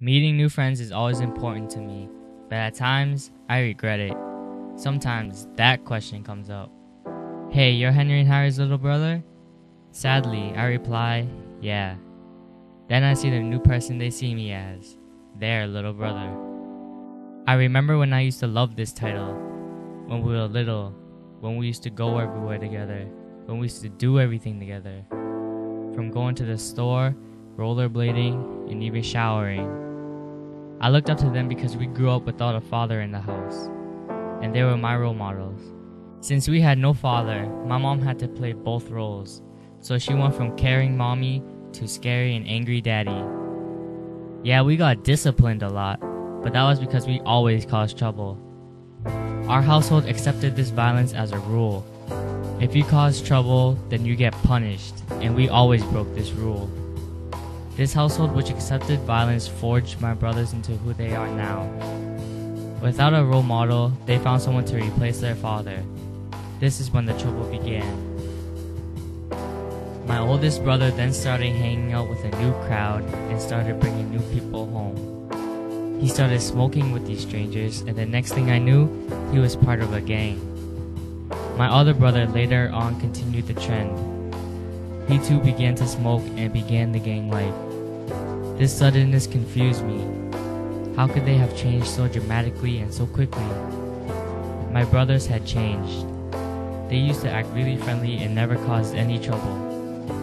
Meeting new friends is always important to me, but at times, I regret it. Sometimes that question comes up. Hey, you're Henry and Harry's little brother? Sadly, I reply, yeah. Then I see the new person they see me as, their little brother. I remember when I used to love this title, when we were little, when we used to go everywhere together, when we used to do everything together. From going to the store, rollerblading, and even showering. I looked up to them because we grew up without a father in the house, and they were my role models. Since we had no father, my mom had to play both roles, so she went from caring mommy to scary and angry daddy. Yeah, we got disciplined a lot, but that was because we always caused trouble. Our household accepted this violence as a rule. If you cause trouble, then you get punished, and we always broke this rule. This household which accepted violence forged my brothers into who they are now. Without a role model, they found someone to replace their father. This is when the trouble began. My oldest brother then started hanging out with a new crowd and started bringing new people home. He started smoking with these strangers, and the next thing I knew, he was part of a gang. My other brother later on continued the trend. He too began to smoke and began the gang life. This suddenness confused me. How could they have changed so dramatically and so quickly? My brothers had changed. They used to act really friendly and never caused any trouble.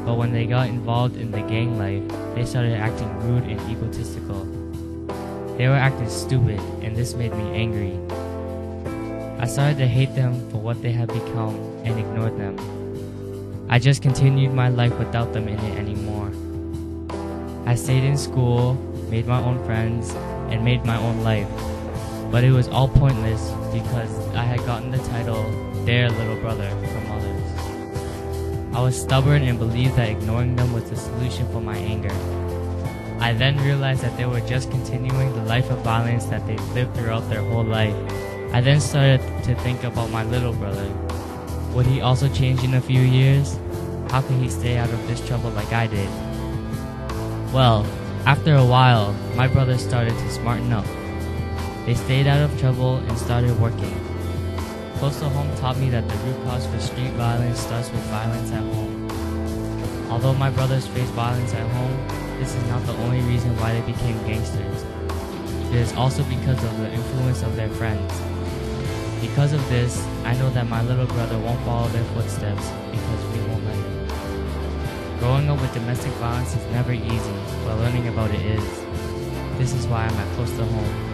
But when they got involved in the gang life, they started acting rude and egotistical. They were acting stupid, and this made me angry. I started to hate them for what they had become and ignored them. I just continued my life without them in it anymore. I stayed in school, made my own friends, and made my own life. But it was all pointless because I had gotten the title, their little brother, from others. I was stubborn and believed that ignoring them was the solution for my anger. I then realized that they were just continuing the life of violence that they lived throughout their whole life. I then started to think about my little brother. Would he also change in a few years? How could he stay out of this trouble like I did? Well, after a while, my brothers started to smarten up. They stayed out of trouble and started working. Close to home taught me that the root cause for street violence starts with violence at home. Although my brothers faced violence at home, this is not the only reason why they became gangsters. It is also because of the influence of their friends. Because of this, I know that my little brother won't follow their footsteps because we won't let him. Growing up with domestic violence is never easy, but learning about it is. This is why I'm at close to home.